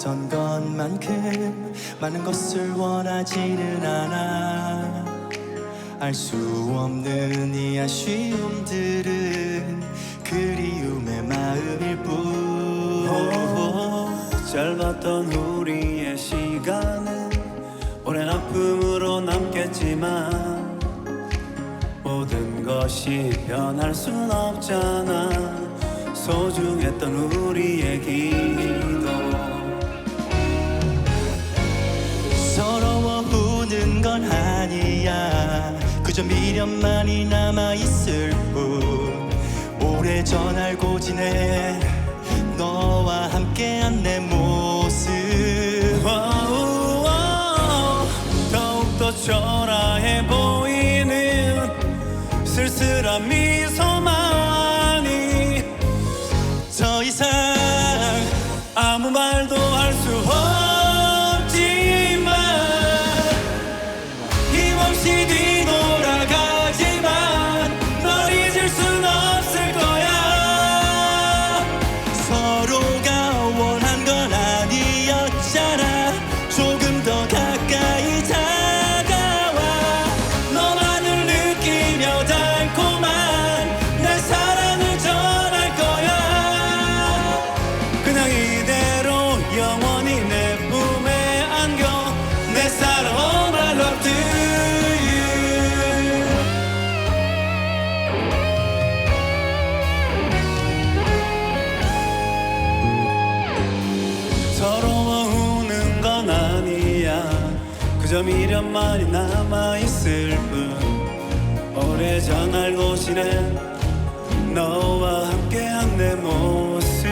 원했던 것만큼 많은 것을 원하지는 않아. 알 수 없는 이 아쉬움들은 그리움의 마음일 뿐. 짧았던 우리의 시간은 오랜 아픔으로 남겠지만 모든 것이 변할 순 없잖아. 소중했던 우리의 기도. 서러워우는 건 아니야. 그저 미련만이 남아있을 뿐. 오래전 알고 지낸 너와 함께한 내 모습. 더욱더 초라해 보이는 쓸쓸한 미소만이 더 이상 아무 말도 할 수 없지만 힘없이 뒤돌아가지만 널 잊을 순 없을 거야. 서로가 원한 건 아니었잖아. 조금 더 가까이 다가와 너만을 느끼며 달콤한 내 사랑을 전할 거야. 그냥 이대로 영원히 내 품에 안겨 내 사랑 all my love to you. 서러워우는 건 아니야. 그저 미련만이 남아있을 뿐. 오래전 알고 지낸 너와 함께한 내 모습.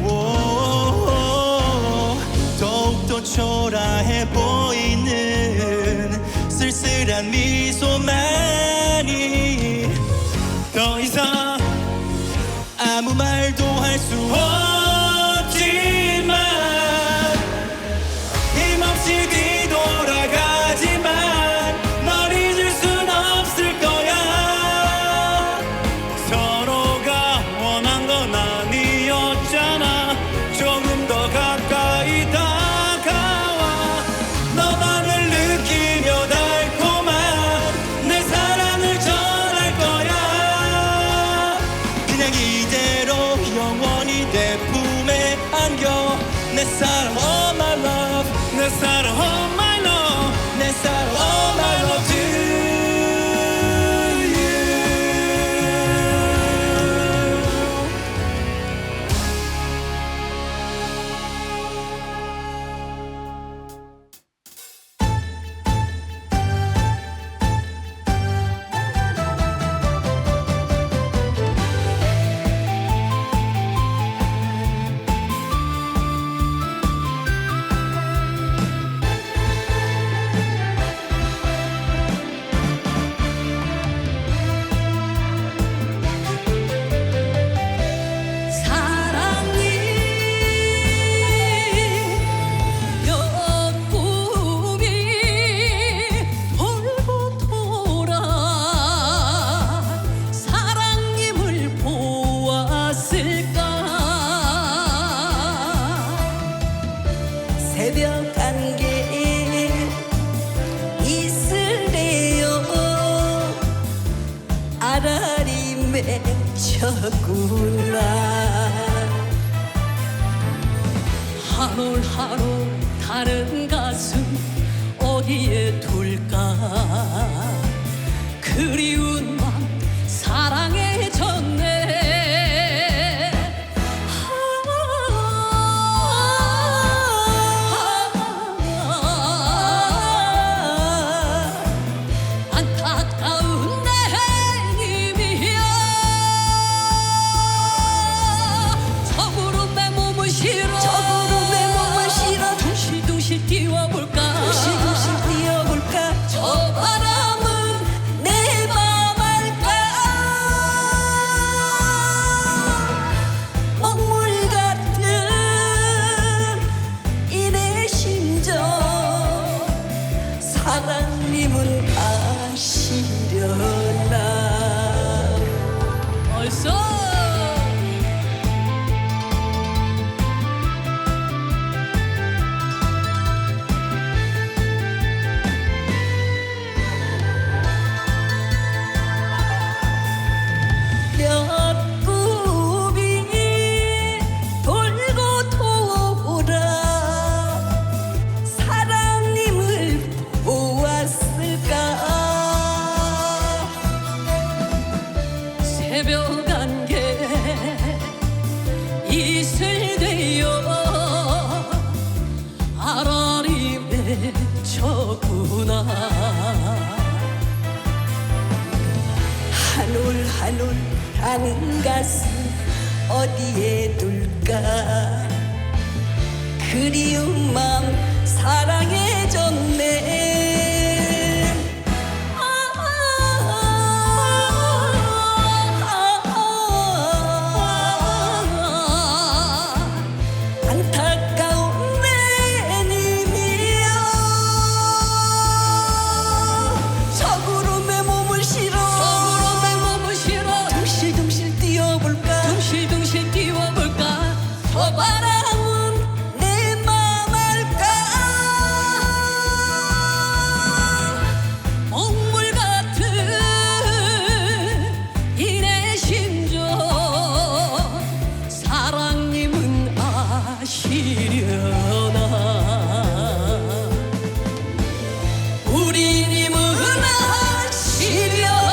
오, 더욱더 초라해 보이는 쓸쓸한 미소만이 더 이상 아무 말도 할 수 없지만 힘없이 뒤돌아가지만 널 잊을 순 없을 거야. 서로가 원한 건 아니었잖아. 조금 더 가까이 다가와 너만을 느끼며 달콤한 내 사랑을 전할 거야. 그냥 이대로 영원히 내 품에 안겨 내 사랑 all my love. 내 사랑 all my love. 내 사랑 all my love to you. 새벽 안개 있으래요. 아라리 맺혔구나. 한 올 한 올 다른 가슴 어디에 둘까. 그리운 맘 사랑해졌네. 안타까운 내 행님이야. 적으로 내 몸을 실어 둥실둥실 뛰어 저구나. 한 올 한 올 가는 가슴 어디에 둘까. 그리운 마음 사랑해줬네. 안타까운 내 님이여. 서구름에 몸을 실어 둥실둥실 뛰어볼까. 저 바람은 내 맘 알까. 먹물 같은 이 내 심정 사랑님은 아시려나. 우리님은 아시려나.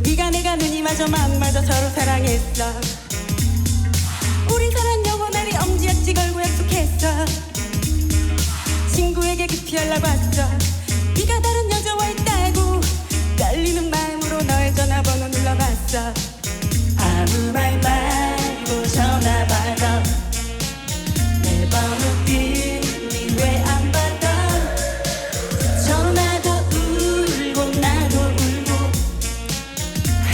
네가 내가 눈이 맞아 마음 맞아 서로 사랑했어. 우리 사랑 영원하리 엄지약지 걸고 약속했어. 친구에게 급히 연락 왔어. 네가 다른 여자와 있다고 떨리는 마음으로 너의 전화번호 눌러봤어. 아무 말 말고 전화 받아. 내 번호 띄니 왜 안 받아. 전화도 울고 나도 울고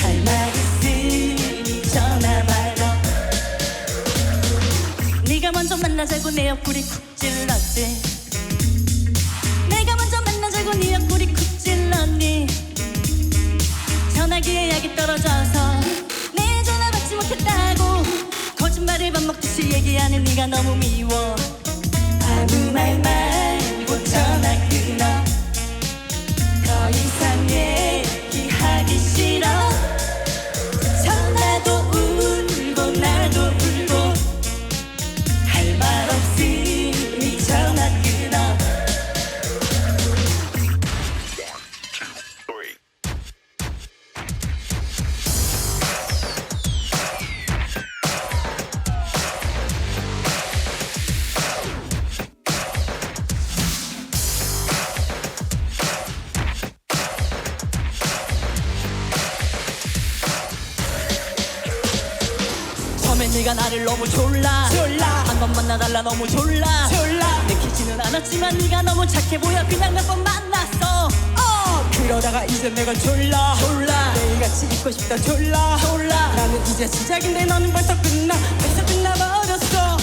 할 말 있으니 전화 받아. 네가 먼저 만나자고 내 옆구리 쿡 찔렀지. 내가 먼저 만나자고 네 옆구리 쿡 찔렀니. 전화기에 약이 떨어져서 내 전화 받지 못했다고 거짓말을 밥 먹듯이 얘기하는 네가 너무 미워. 아무 말 말고 전화 끊어. 더 이상 얘기하기 싫어. 전화도 울고 나도 울고 할 말 없으니 전화 끊어. 처음엔 네가 나를 너무 졸라 한 번 만나달라 너무 졸라 내키지는 않았지만 네가 너무 착해 보여. 그냥 몇 번 만났어. 그러다가 이제 내가 졸라 매일같이 있고 싶다 졸라 나는 이제 시작인데 너는 벌써 끝나버렸어.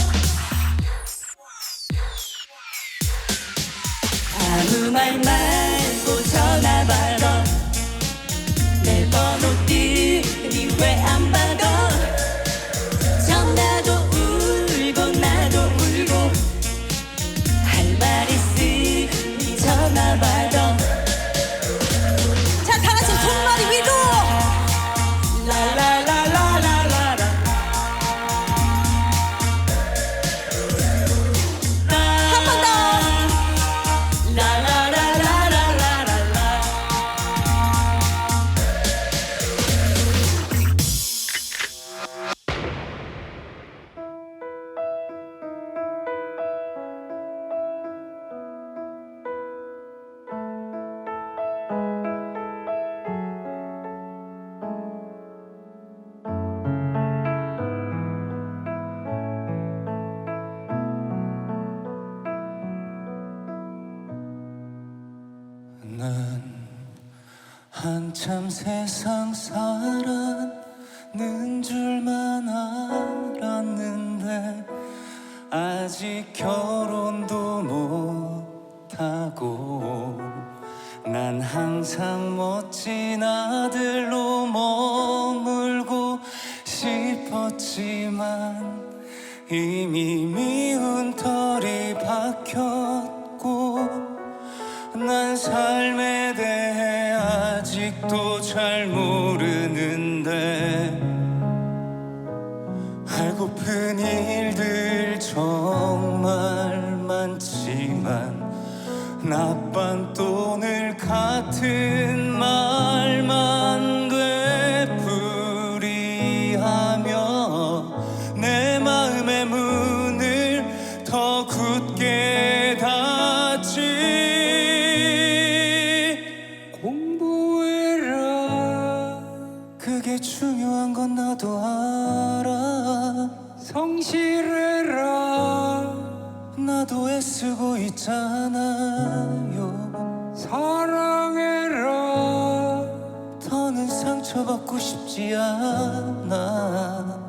아무 말 말고 전화 받아. 내 번호 띄니 왜 안 받아. 전화도 울고 나도 울고 할 말 있으니 전화 받아. 자, 다 같이 손머리 위로. 라라라라라라라. 한 번 더. 라라라라라라라. 난 한참 세상 살았는 줄만 알았는데 아직 결혼도 못하고 난 항상 멋진 아들로 했지만 이미 미운 털이 박혔고 난 삶에 대해 아직도 잘 모르는데 알고픈 일들 정말 많지만 나빤돈을 같은 말만 되풀이하며 내 마음의 문을 더 굳게 닫지. 공부해라, 그게 중요한 건 나도 알아. 성실해라, 나도 애쓰고 있잖아요. 사랑해라, 더는 상처받고 싶지 않아.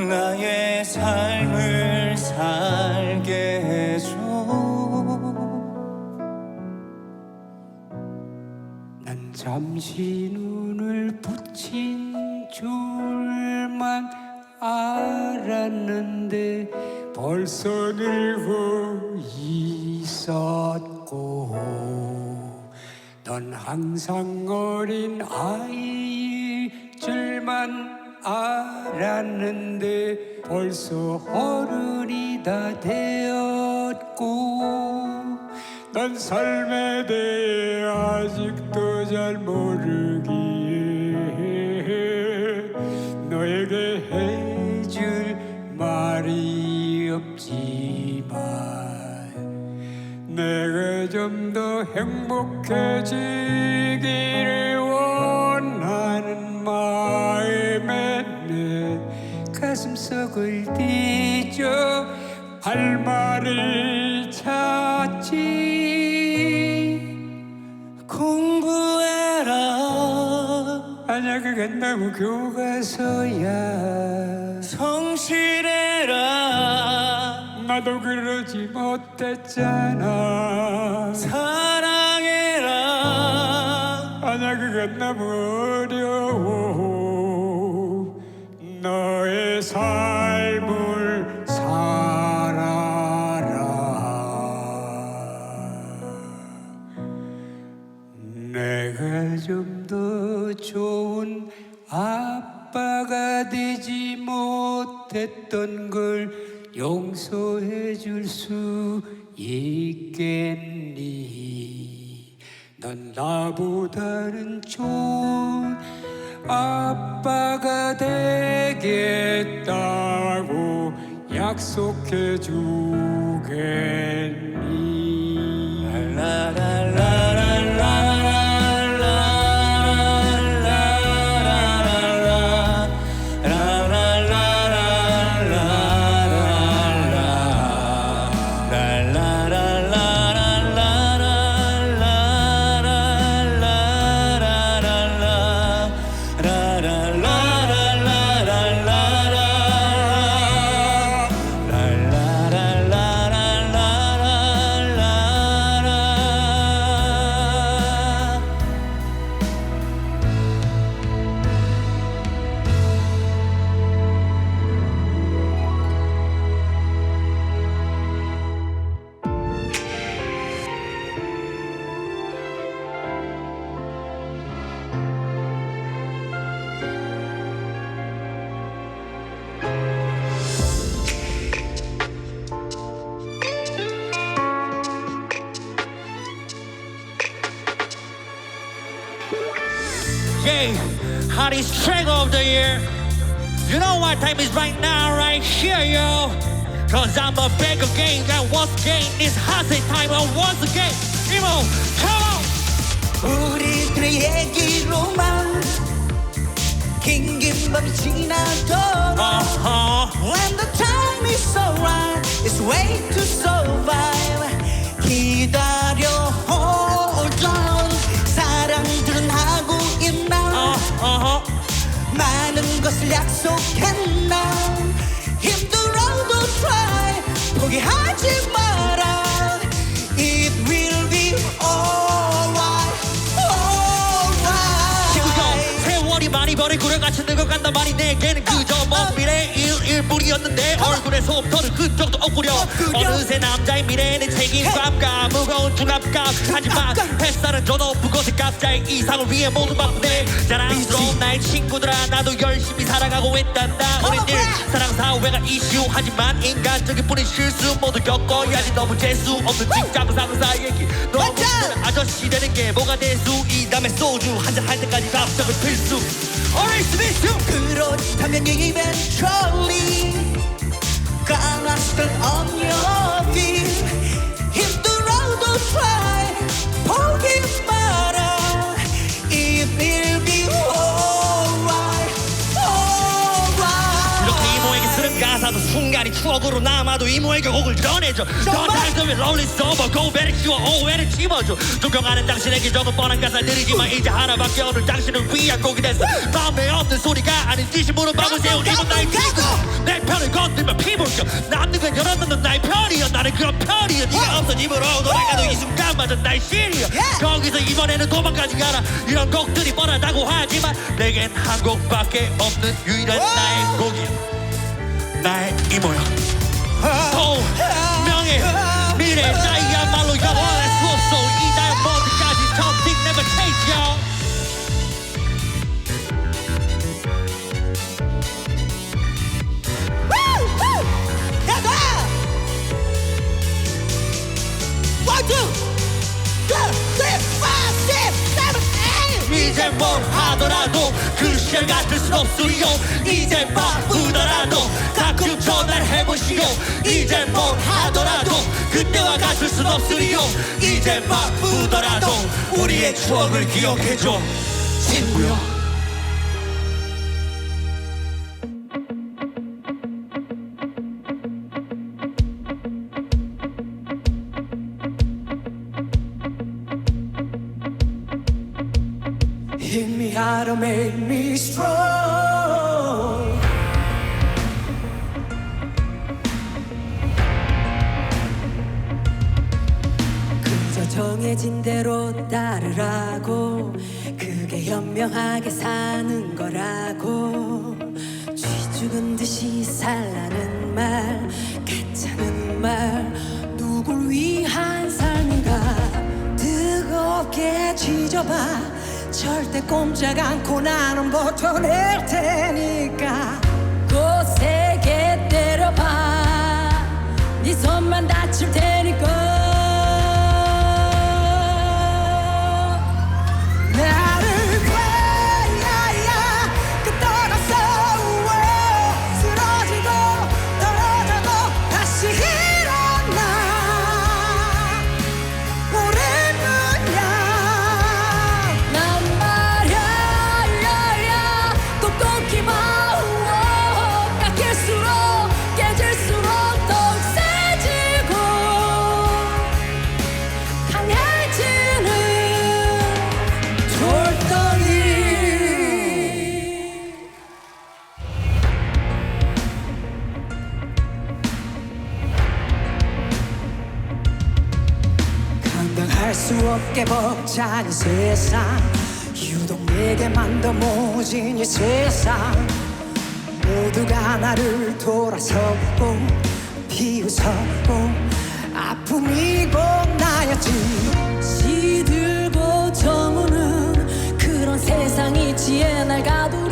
나의 삶을 살게 해줘. 난 잠시 눈을 붙인 줄만 알았는데 벌써 늙어 있었고 넌 항상 어린 아이일 줄만 알았는데 벌써 어른이 다 되었고 난 삶에 대해 아직도 잘 모르기에 너에게 해줄 말이 없지만 내가 좀 더 행복해지기를 원하는 마음에 내 가슴속을 뒤져 할 말을 찾지. 공부해라, 아니야 그건 너무 교과서야. 성실해라, 나도 그러지 못했잖아. 사랑해라, 아니야 그건 너무 어려워. 너의 삶을 살아라. 내가 좀 더 좋은 아빠가 되지 못했던 걸 용서해 줄 수 있겠니? 넌 나보다는 좋은 아빠가 되겠다고 약속해 주겠니? 라라라라라라 Yeah, hottest track of the year. You know what time is right now, right here, yo. Cause I'm a back again, that once again, it's hottest time and once again. Emo, come on! 우리들의 얘기로만 긴긴 밤이 지나도록 When the time is so right, it's way to survive. 기다려, hold on. 사랑들은 하고 있나? 많은 것을 약속했나? 힘들어도 try, 포기하지 마라. It will be alright, alright. Here we go. 세월이 많이 많이 버린 구려같이 늙어간단 말이 내게는 그저 먼 미래의 일뿐이었는데 얼굴에 솜털을 흔적도 엎구려 어느새 남자의 미래는 책임감과 무거운 중압감 하지만 햇살은 저 높은 곳에 갑자기 이상을 위해 모두 바쁘네 자랑스러운 나의 친구들아 나도 열심히 살아가고 있단다 우린 늘 사랑사회가 이슈 하지만 인간적인 뿐인 실수 모두 겪어야지 너무 재수 없는 직장 상사 얘기 너무 힘든 아저씨 되는 게 뭐가 대수 이 다음에 소주 한잔 할 때까지 답장은 필수 Always miss you 그렇다면 eventually Gonna stand on your feet 힘들어도 try 포기 마라 It will be alright alright 이렇게 이모에게 쓰는 가사도 순간이 추억으로 남아도 이모에게 곡을 전해줘 더 달콤해 Rolling Stone 고배를 씌워 오해를 심어줘 존경하는 당신에게 적은 뻔한 가사들이지만 이제 하나밖에 없는 당신을 위한 곡이 됐어 마음에 없는 소리가 아닌 진심으로 마음을 세운 이건 나의 친구 내 편을 건들면 피부겨 남는 건 열어놓는 나의 편이여 나는 그런 편이여 네가 없어 집으로 돌아가도 이 순간마저 나의 신이여 거기서 이번에는 도망가지 않아 이런 곡들이 뻔하다고 하지만 내겐 한 곡밖에 없는 유일한 나의 곡이야 나의 이모야 통명의 미래 나야말로 영원할 수 없어 이 다이아몬드까지 something never change yo 이제 뭘 하더라도 그 시절 같을 순 없으리요 이제 바쁘더라도 가끔 전화를 해보시오 이제 뭘 하더라도 그때와 같을 순 없으리요 이제 바쁘더라도 우리의 추억을 기억해줘 친구여 Hit me how to make me strong 그저 정해진 대로 따르라고 그게 현명하게 사는 거라고 쥐 죽은 듯이 살라는 말 괜찮은 말 누굴 위한 삶인가 뜨겁게 지져봐 절대 꼼짝 않고 나는 버텨낼 테니까 거세게 때려봐 네 손만 다칠 테니까 나를 괴야야 끝떠나서 쓰러지고 떨어져도 다시 일어나 오래뿐이야 난 말야 똑똑히 봐 깎일수록 깨질수록 더욱 세지고 강해지는 돌덩이 감당할 수 없게 벅찬 이 세상 유독 내게만 더 모진 이 세상 모두가 나를 돌아섰고 비웃었고 아픔이 꼭 나였지 시들고 저무는 그런 세상이 지혜 날 가두려